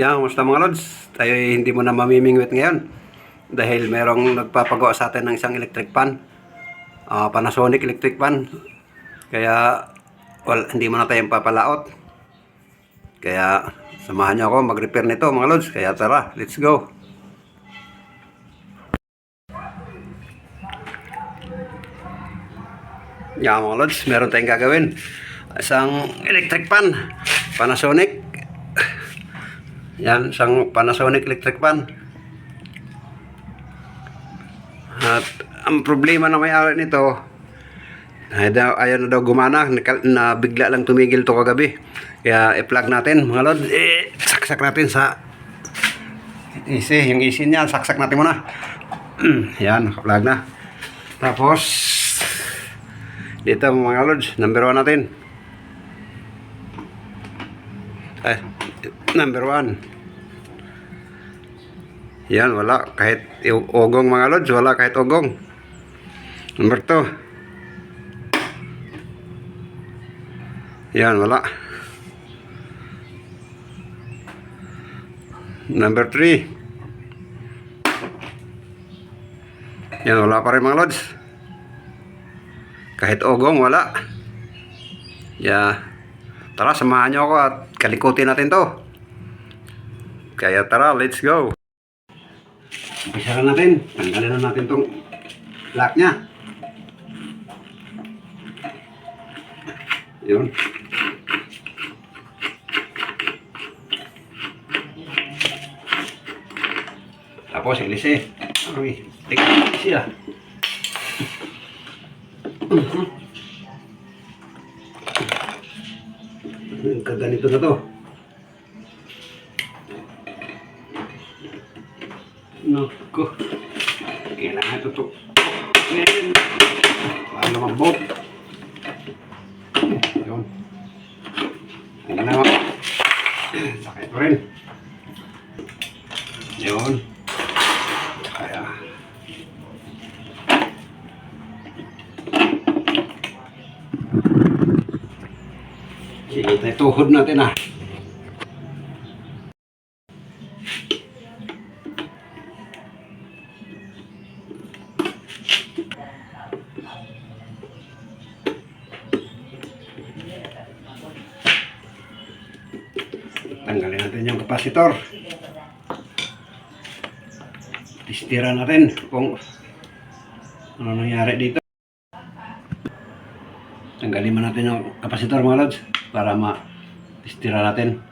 Yan, kumusta mga lods? Tayo hindi mo na mamimingwit ngayon dahil merong nagpapagawa sa atin ng isang electric fan, Panasonic electric fan. Kaya hindi mo na tayong papalaot. Kaya samahan niyo ako mag-repair nito mga lods. Kaya tara, let's go. Yan mga lods, meron tayong gagawin. Isang electric fan, Panasonic. Yan, isang Panasonic electric fan. At ang problema na may-ari nito, ayaw na daw gumana, na bigla lang tumigil to kagabi. Kaya i-plug natin mga lod, saksak natin sa AC, yung AC niya, saksak natin muna. Yan, naka-plug na. Tapos dito mga lods, number 1 natin. Number 1. Yan, wala kahit ogong mga lods, wala kahit ogong. Number 2. Yan, wala. Number 3. Yan, wala pa rin mga lods. Kahit ogong, wala. Yeah. Tara, samahan nyo ako at kalikutin natin to. Kaya tara, let's go. Umpisa na natin. Tanggalin na natin tong lock nya. Yun. Tapos ilisi. Uy, tika siya. Kaganito na to. Naku. Kailangan ito to. Paano mabot? Yun. Ayan na. Sakit pa rin. Yun. Kaya. Sige, tayo tuhod natin ah. Tanggalin natin yung kapasitor. Testira natin kung ano nangyari dito. Tanggalin mo natin yung kapasitor mga lods para ma-testira natin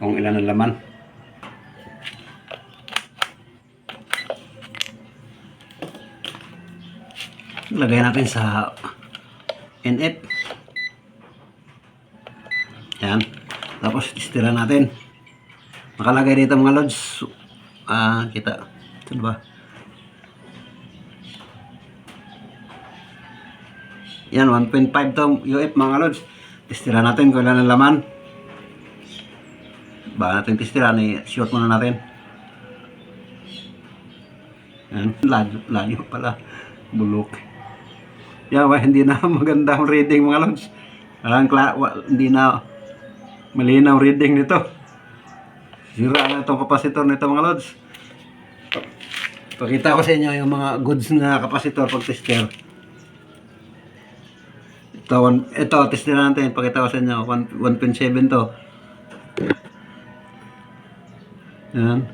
kung ilan ang laman. Lagay natin sa NF. Yan. Tapos testira natin. Nakalagay dito mga lods. Kita. Ito ba? Yan, 1.5 to UF mga lods. Testira natin kung ilan ang laman. Ba natin testira ni shoot muna natin. Yan, layo pala. Bulok. Yan, hindi na magandang reading mga lods. Hindi na malinaw reading nito. Sira na itong kapasitor nito mga lods. Pakita ko sa inyo yung mga goods na kapasitor pag tester. Ito tester natin. Pakita ko sa inyo 1.7 to. Yan.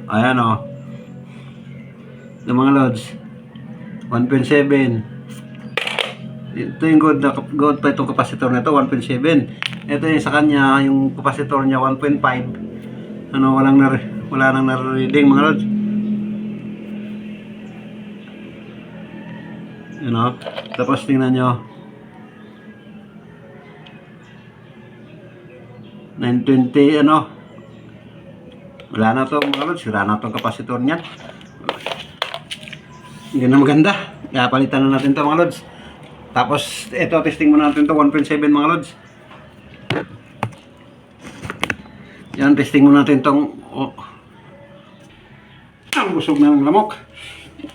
Ayan o. Yung mga lods 1.7. Ito yung good pa itong kapasitor na ito, 1.7. Ito yung sa kanya, yung kapasitor niya 1.5. Ano, wala nang na-reading mga lods. You know? Tapos tingnan nyo 920 ano. Wala na to mga lods, sira na itong kapasitor niya. Hindi na maganda. Kaya palitan na natin to mga lods. Tapos ito testing muna natin to 1.7 mga lods. Yan, testing muna natin tong ang busog na ng lamok.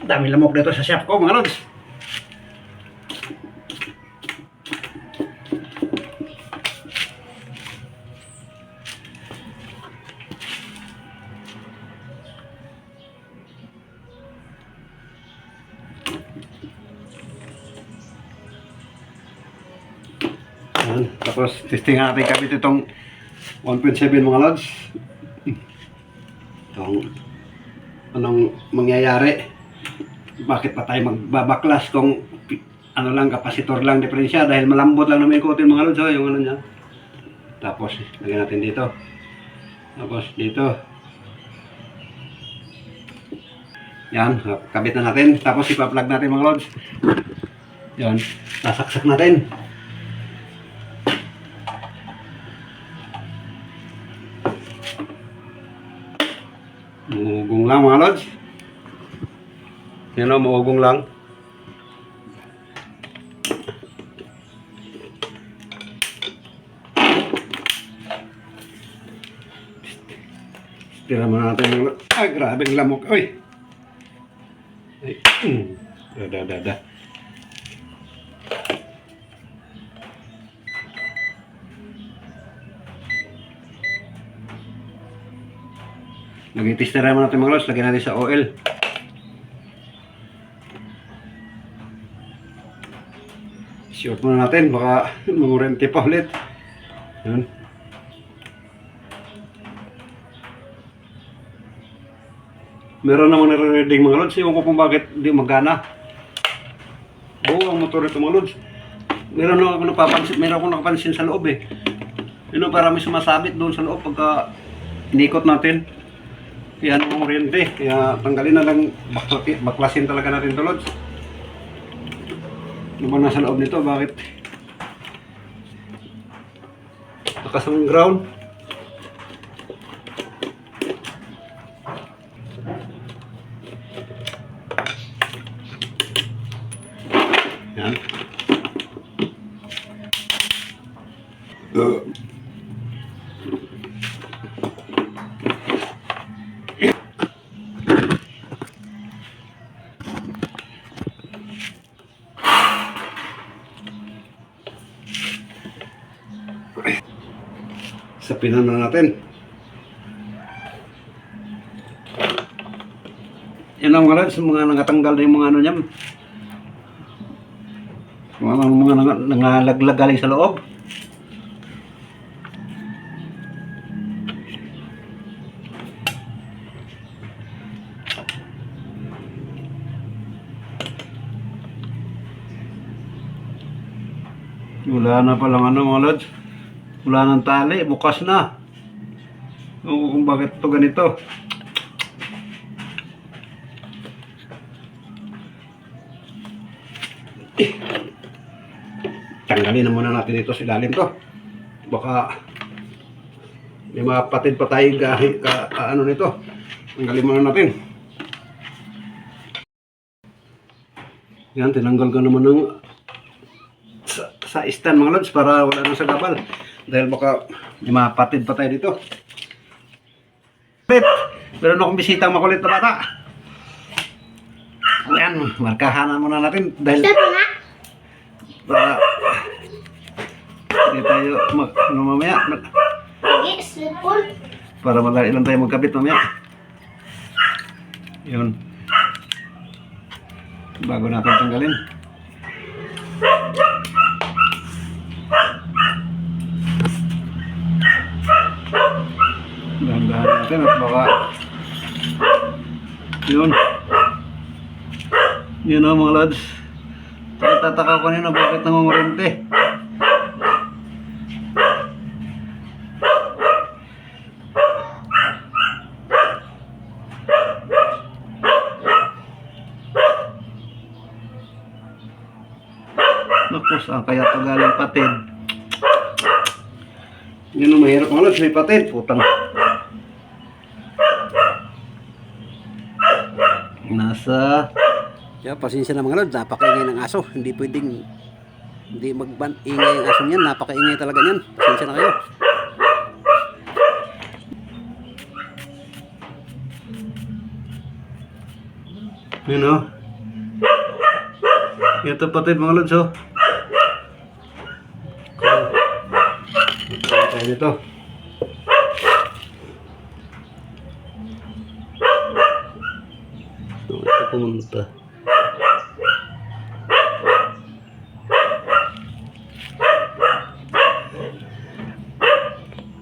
Dami lamok dito sa shop ko mga lods. Yan. Tapos, testing natin kabit itong 1.7 mga lods. Itong, anong mangyayari? Bakit pa tayo magbabaklas kung ano lang, kapasitor lang diferensya dahil malambot lang naman ikutin mga lods. Yung ano niya. Tapos, lagyan natin dito. Tapos, dito. Yan, kabit na natin. Tapos, ipa-plug natin mga lods. Yan, sasaksak natin. Maugong lang mga lods. Yan o, maugong lang. Tira muna natin yung... Ay, grabe ang lamok. Uy! Ay, da. Nag-testera naman natin mga lods. Lagyan natin sa oil. Short muna natin. Baka mangurente pa ulit. Yan. Meron naman nare-reading mga lods. Ewan ko kung bakit di magana. Buo ang motor ito mga lods. Meron akong nakapansin sa loob eh. Yun para may sumasabit doon sa loob pagka inikot natin. Kaya ang oriente. Kaya tanggalin na lang. Baklasin talaga natin ito lods. Ano ba nasa loob nito? Bakit? Nakasang ground. Yan. Sapinan na natin. Yan ang mga lods, mga nangatanggal na yung mga ano niyan. Mga nangalaglag galing sa loob. Wala na palang ano mga lods. Wala nang tali, bukas na. O kung bakit ito ganito. Tanggalin na muna natin ito sa ilalim to. Baka may mapatid pa tayo ano nito. Tanggalin muna natin. Yan, tinanggal ko naman ng sa stand mga lods para wala nang sagabal. Dahil baka may mapatid pa tayo dito. Meron akong bisitang makulit na bata. Ayan, markahanan muna natin dahil para hindi tayo ano mamaya para madali lang tayo magkabit mamaya. Yun, bago natin tanggalin. Dahan-dahan natin at baka yun o mga lads, tataka ko nila bakit nangungurente. Naku, saan kaya ito galing patid? Yun ang mahirap mga lods, may patid. Putang. Nasa... Kaya pasensya na mga lods, napakaingay ng aso. Hindi pwedeng... Hindi ingay ang aso niyan. Napakaingay talaga niyan. Pasensya na kayo. Yun o. Ito patid mga lods o. Tayo dito. Ito pumunta.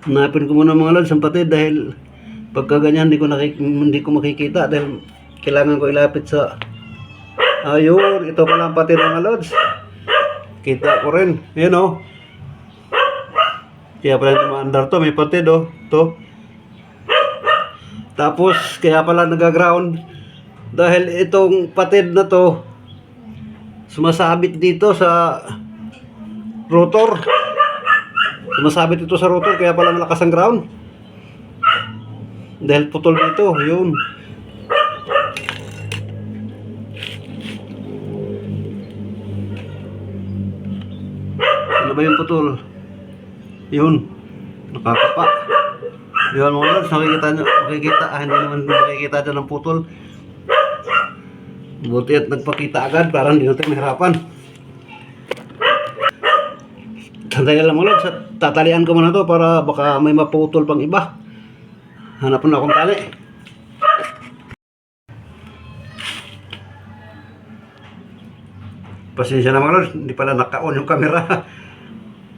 Hanapin ko muna mga lods ang patid dahil pagka ganyan hindi ko makikita dahil kailangan ko ilapit sa ayun, ito pala ang patid mga lods. Kita ko rin. Ayan o. Kaya pala tumaandar to, may patid o. To. Tapos kaya pala nagaground dahil itong patid na to sumasabit dito sa rotor. Sumasabit ito sa rotor kaya pala malakas ang ground. Dahil putol dito, yun. Ano ba yung putol? Yun. Nakakapa. Yun mga lods, makikita. Hindi naman makikita dyan ng putol. Buti at nagpakita agad, parang hindi natin mahirapan. Sandali lang mga lods, tatalian ko muna to para baka may maputol pang iba. Hanap na akong tali. Pasensya na mga lods, hindi pala naka-on yung camera.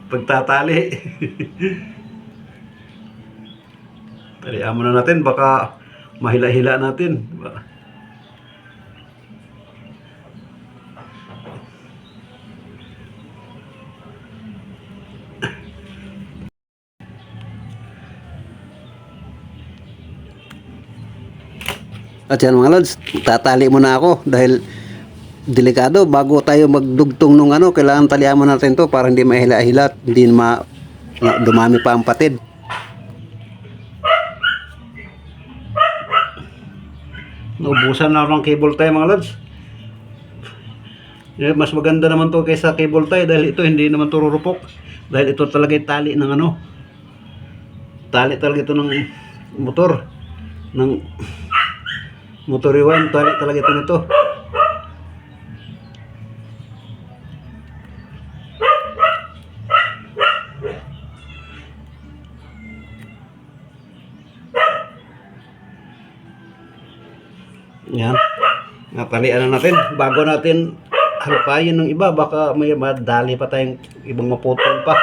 Pagtatali. Talian muna natin, baka mahila-hila natin. At yan mga lods, tatali muna ako dahil delikado. Bago tayo magdugtong nung ano, kailangan talihan mo natin to para hindi mahila-hila, hindi dumami pa ang patid. Naubusan na ng cable tie mga lods. Mas maganda naman to kaysa cable tie dahil ito hindi naman tururupok. Dahil ito talaga yung tali ng ano. Tali talaga ito ng motor. Ng motor rewind, tali talaga ito nito. Yan. Natalian na natin. Bago natin halpayin ng iba, baka may madali pa tayong ibang maputol pa.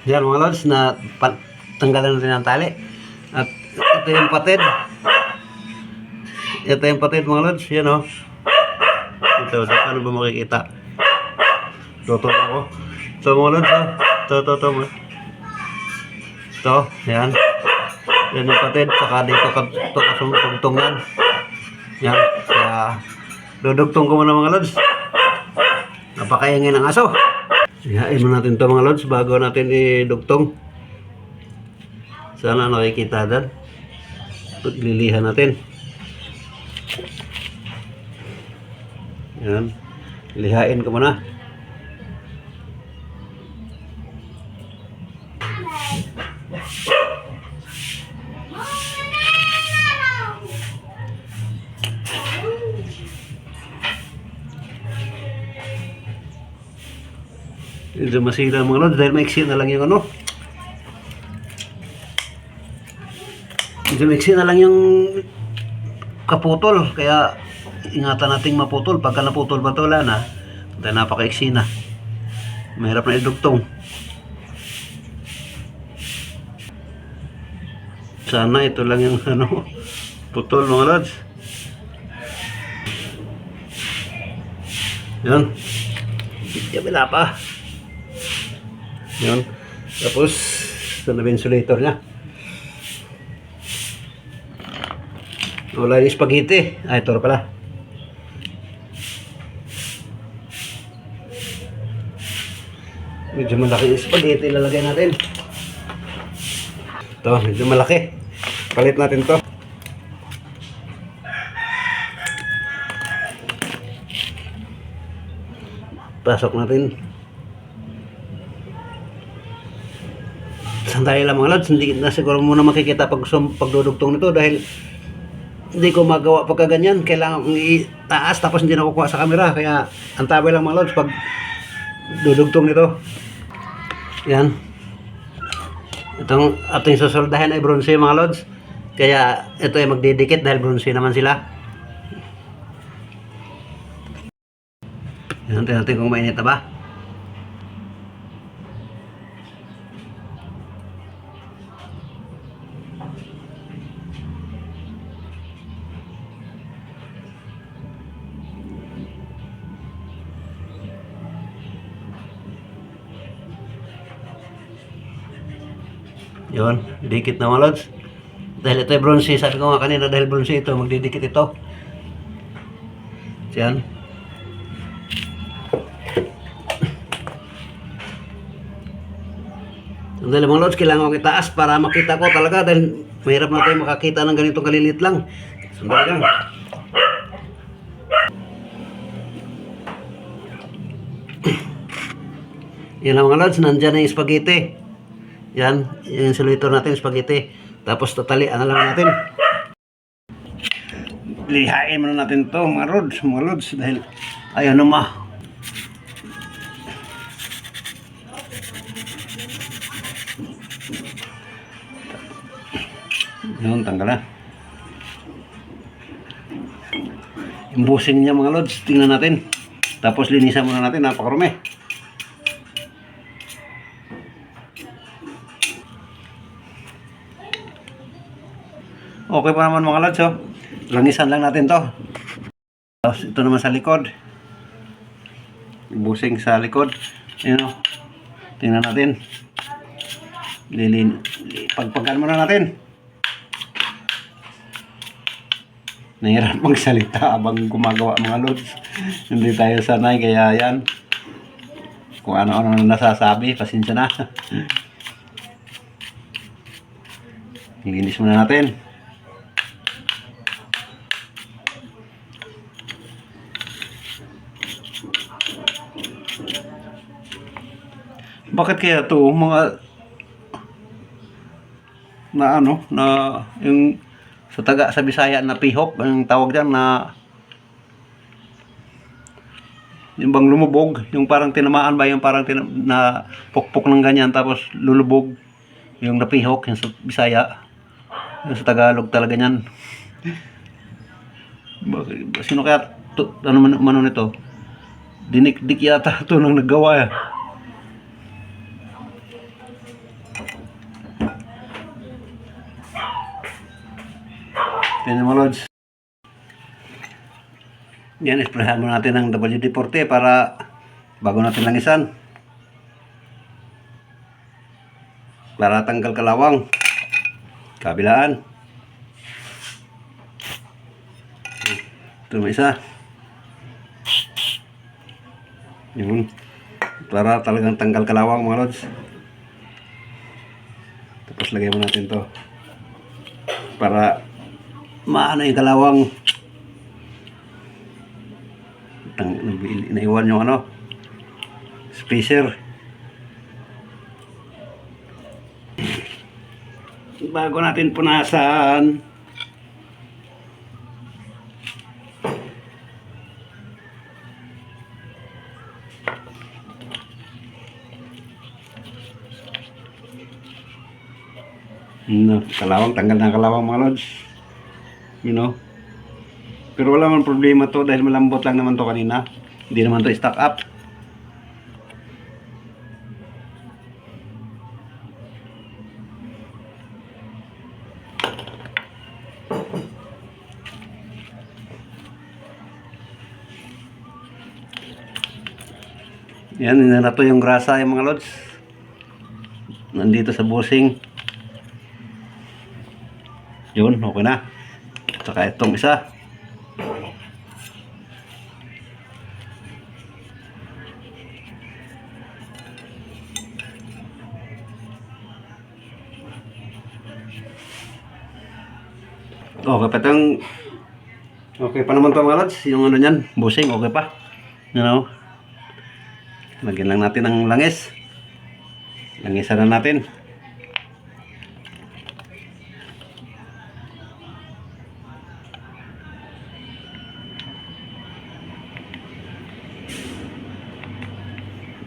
Yan mga lods, na tanggalan natin ang tali. At ito yung patid. Ito yung patid mga lods. Yan o. Ito, paano ba makikita? Ito ako. Ito mga lods o. Ito. Ito, yan. Yan yung patid. Saka dito kasungtong yan. Yan. Kaya dudugtong ko muna mga lods. Napakaingay ng aso. Ihain mo natin ito mga lods bago natin idugtong. Sana nakikita dyan. Lilihan natin. Yan. Lihain ko muna. Medyo masila mga lods dahil maiksi na lang yung ano. Medyo maiksi na lang yung kaputol. Kaya ingatan nating maputol. Pagka naputol ba ito, wala na. Dahil napakaiksi na. Mahirap na idugtong. Sana ito lang yung ano, putol mga lods. Yan. Wala pa. Yan. Tapos, ito na insulator niya. Wala yung spaghetti. Ito pala. Medyo malaki yung spaghetti ilalagay natin. Ito, medyo malaki. Palit natin to. Pasok natin. Sandali lang mga lods, hindi na siguro muna makikita pagdudugtong nito dahil hindi ko magawa pagka ganyan. Kailangan itaas tapos hindi nakukuha sa camera. Kaya antabay lang mga lods pag dudugtong nito. Yan. Itong ating susoldahin ay bronze mga lods. Kaya ito ay magdidikit dahil bronze naman sila. Yan, natin kung mainit na ba. Yun, dikit na mga lods. Dahil ito ay bronze, sabi ko nga kanina dahil bronze ito, magdidikit ito. Yan. Dahil mga lods, kailangan ko itaas para makita ko talaga dahil mahirap na tayo makakita ng ganitong kalilit lang. Sandali lang. Yan lang mga lods, nandyan na yung spaghetti. Yan, yung solutor natin, spaghetti. Tapos tatalian na lang natin. Lihain muna natin to mga lods, dahil ayaw na yun, tanggal na. Yung busing niya mga lods, tingnan natin. Tapos linisan muna natin, napakarumi. Okay pa naman mga lods, oh. Langisan lang natin to. Tapos ito naman sa likod. Busing sa likod. Yun, oh. Tingnan natin. Pagpagan muna natin. Nahirap magsalita habang gumagawa mga lods. Hindi tayo sanay, kaya yan. Kung ano-ano na nasasabi, pasensya na. Linis muna natin. Bakit kaya to mga na ano na yung sa Bisaya na pihok ang tawag diyan, na yung bang lumubog, yung parang tinamaan ba, yung parang na pukpok ng ganyan tapos lulubog, yung napihok yung sa Bisaya, yung sa Tagalog talaga niyan. Sino kaya ano nito? Dinik-dik yata ito nang naggawa. Tingnan mo lods. Yan, isprayan mo natin ng WD-40 para bago natin langisan. Para tanggal kalawang. Kabilaan. Ito may isa. Yun. Para talagang tanggal kalawang mga lods. Tapos lagay mo natin to. Para maano yung kalawang. Naiwan yung ano, spacer. Bago natin punasan, kalawang, tanggal na kalawang mga lods. You know, pero wala man problema to dahil malambot lang naman to kanina. Hindi naman to stack up. Yan, inanato yung grasa yung mga lods. Nandito sa busing. Yun, okay na. Saka itong isa. Okay pa itong, okay pa naman ito mga lods. Yung ano nyan, busing, okay pa. You know, lagyan lang natin ng langis. Langisan na natin.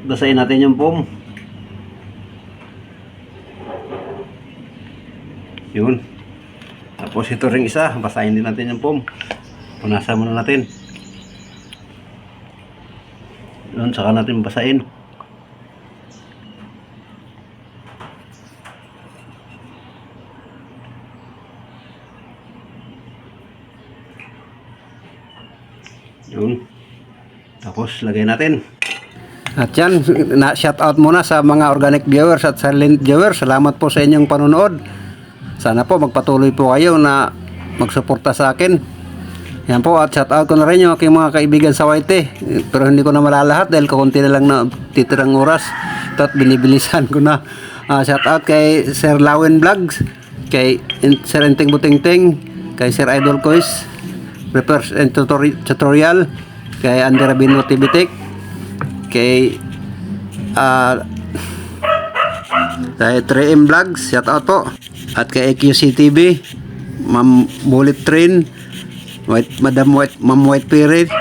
Basahin natin yung foam. Yun. Tapos ito ring isa, basahin din natin yung foam. Punasan muna natin. Yun, saka natin basahin. Yun. Tapos lagay natin. At yan, shout out muna sa mga organic viewers at silent viewers. Salamat po sa inyong panonood. Sana po magpatuloy po kayo na magsuporta sa akin. Yan po, at shout out ko na rin yung aking mga kaibigan sa YT. Pero hindi ko na malalahat dahil kakunti na lang na titirang oras. Ito at binibilisan ko na. Shout out kay Sir Lawin Vlogs, kay Sir Enting Butingting, kay Sir Idol Kois, Repairs and Tutorial, kay Andy Rabino Tibitik, kay 3M Vlogs, shout out po, at kay AQC TV, Ma'am Bullet Train, Ma'am White Pirate,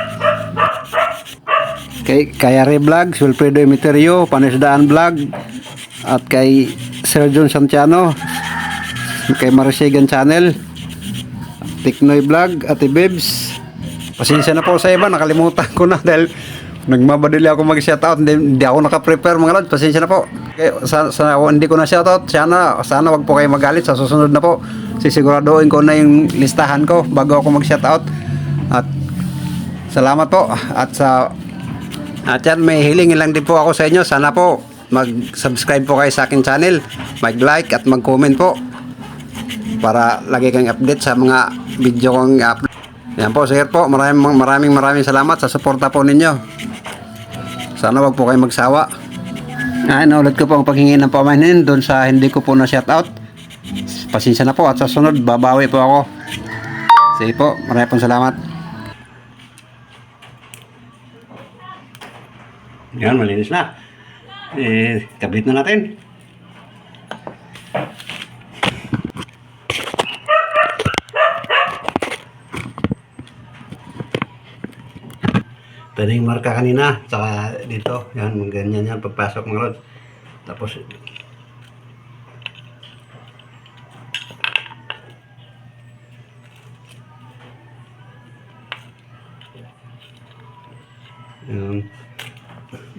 kay Kayari Vlogs, Wilfredo Emiterio, Panisdaan Vlog, at kay Sir John Santiano, kay Marisigan Channel, Tiknoy Vlog, Ate Bibs. Pasensya na po sa iba, nakalimutan ko na dahil nagmabadali ako mag-shoutout, hindi ako naka-prepare mga lod. Pasensya na po. Hindi ko na shoutout. Sana wag po kayo magalit sa susunod na po. Sisiguraduhin ko na yung listahan ko bago ako mag-shoutout. At salamat po. At yan, may hilingin lang din po ako sa inyo. Sana po mag-subscribe po kayo sa akin channel, mag-like at mag-comment po para lagi kang update sa mga video kong upload. Yan po, sir po. Maraming salamat sa suporta po ninyo. Sana wag po kayo magsawa. Naulit ko po ang paghingi ng pamanin doon sa hindi ko po na shoutout. Pasensya na po at sa sunod babawi po ako. Sige po, maraming pong salamat. Yan, malinis na. Kabit na natin. Ito na yung marka kanina, saka dito, yan, ganyan yan, pagpasok mga lods. Tapos, yan.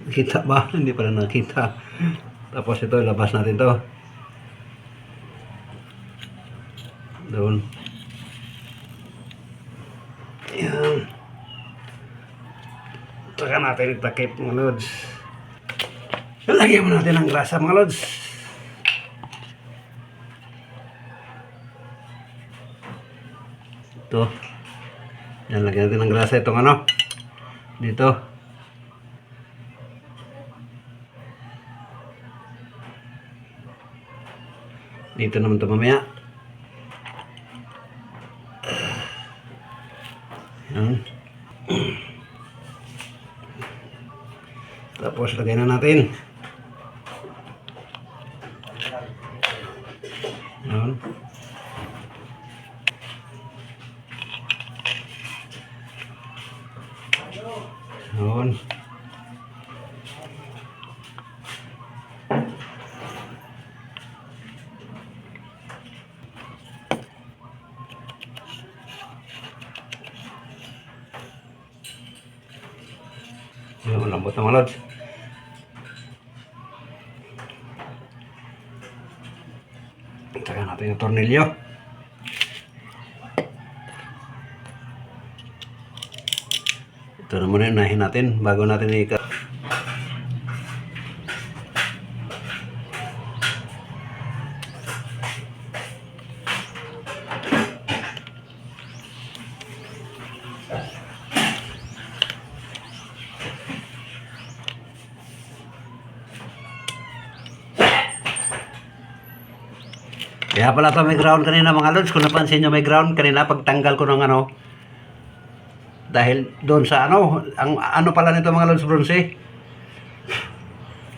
Nakita ba? Hindi pala nakita. Tapos ito, labas natin to. Doon. Yan. Saka natin itakip mga lods. Lagyan mo natin ang grasa mga lods. Ito. Yan, lagyan natin ang grasa itong ano. Dito. Dito naman ito mamaya. Yan. Tapos lagay na natin. Yan. Yan. Yan, lambot na mga lods. Saka natin yung tornilyo. Ito na muna yung unahin natin bago natin ikat. Kaya pala ito may ground kanina mga lods. Kung napansin nyo may ground kanina pagtanggal ko ng ano. Dahil doon sa ano. Ang ano pala nito mga lods, bronze.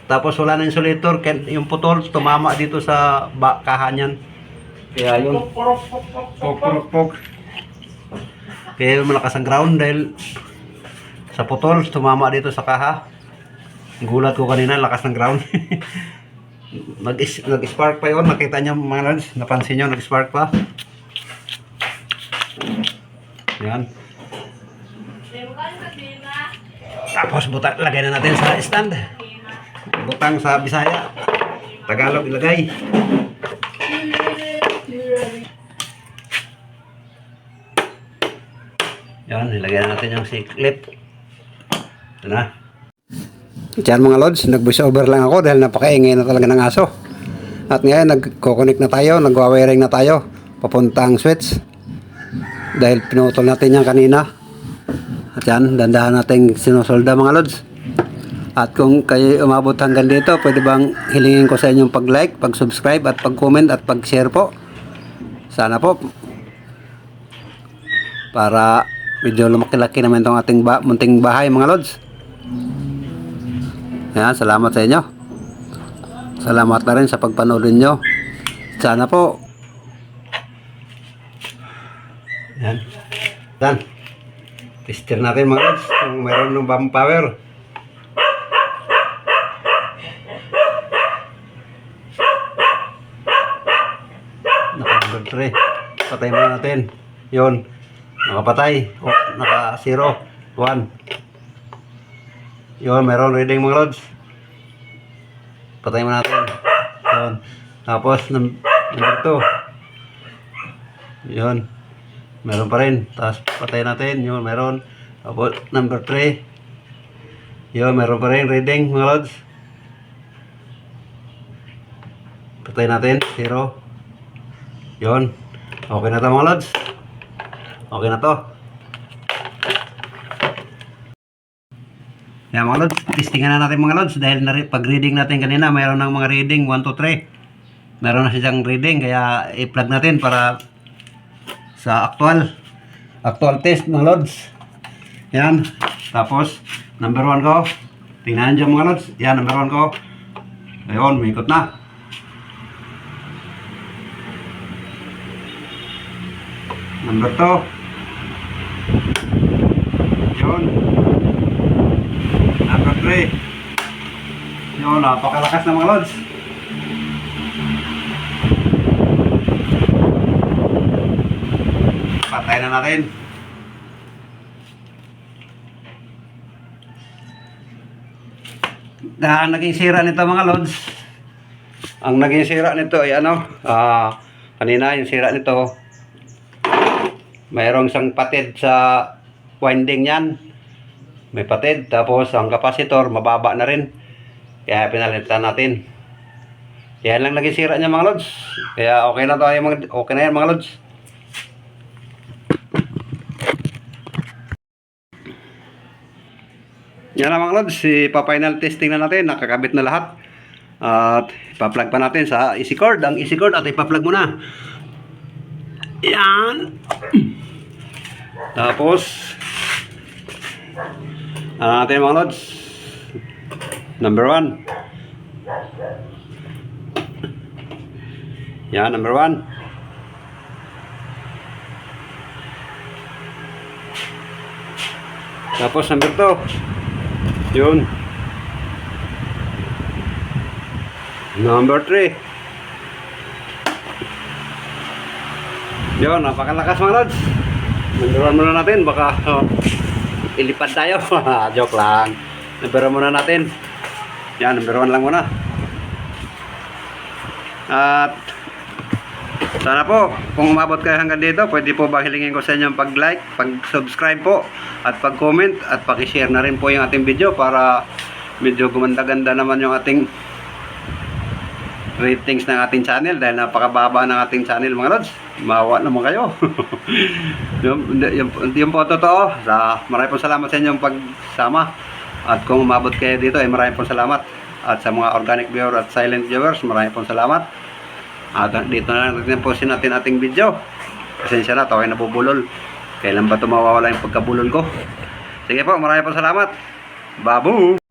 Tapos wala na insulator. Yung putol tumama dito sa kaha niyan. Kaya yun. Pok. Kaya yun malakas ang ground dahil sa putol tumama dito sa kaha. Gulat ko kanina lakas ng ground. Nag-spark pa yun. Nakita nyo mga lods. Napansin nyo, nag-spark pa. Yan. Tapos lagay na natin sa stand. Butang sa Bisaya. Tagalog ilagay. Yan, ilagay na natin yung clip. Ito na. Diyan mga lods, nag-voice over lang ako dahil napakaingay na talaga ng aso. At ngayon nagko-connect na tayo, nagwa-wiring na tayo papuntang switch. Dahil pinutol natin yan kanina. At yan, dandahan natin sinusolda mga lods. At kung kayo umabot hanggang dito, pwede bang hilingin ko sa inyong pag-like, pag-subscribe at pag-comment at pag-share po. Sana po. Para medyo lumaki-laki naman itong ating munting bahay mga lods. Yan, salamat sa inyo. Salamat na rin sa pagpanood nyo. Sana po. Yan. Dan. Tester natin mga lods kung mayroon ng bump power. Naka-3. Patay muna natin. Yun. Nakapatay. O, naka-0. 1. Yun, mayroon reading mga lods. Patay mo natin. Yun. Tapos, number 2. Yun. Meron pa rin. Tapos, patay natin. Yun, meron. Tapos, number 3. Yun, meron pa rin reading mga lods. Patay natin. 0. Yun. Okay na to mga lods. Okay na to. Yan mga lods, testingan na natin mga lods dahil pag-reading natin kanina mayroon ng mga reading 1, 2, 3. Meron na siyang reading kaya i-plug natin para sa actual test mga lods. Yan. Tapos number 1 ko. Tingnan dyan mga lods. Yan number 1 ko. Ayun, may ikot na. Number 2. Yun. Number 3. Yun, napakalakas na mga lods. Patay na natin. Naging sira nito mga lods. Ang naging sira nito ay ano, kanina yung sira nito, mayroong isang patid sa winding yan. May patid, tapos ang capacitor mababa na rin. Kaya pinalitan natin. Yan lang naging sira niya mga lods. Kaya okay na tayo okay na yan mga lods. Yan na mga lods, ipa-final testing na natin, nakakabit na lahat. At ipa-plug pa natin sa AC cord, ang AC cord at ipa-plug muna. Yan. Tapos natin mga lods. Number 1. Yan, number 1. Tapos number 2. Yun. Number 3. Yun, napakalakas mga lods. Number 1 muna natin, baka ilipad tayo. Joke lang. Number 1 muna natin. Yan, number 1 lang muna. At sana po, kung umabot kayo hanggang dito, pwede po ba hilingin ko sa inyong pag-like, pag-subscribe po, at pag-comment, at pag-share na rin po yung ating video para medyo gumanda-ganda naman yung ating ratings ng ating channel dahil napakababa ng ating channel mga lods. Maawa naman kayo. yung po totoo. Maraming po salamat sa inyong pagsama. At kung umabot kayo dito ay maraming po salamat. At sa mga organic viewer at silent viewers, maraming po salamat. At dito na lang po natin ating video. Pasensya na, tayo nabubulol. Kailan ba ito mawawala yung pagkabulol ko? Sige po, maraming po salamat. Babu!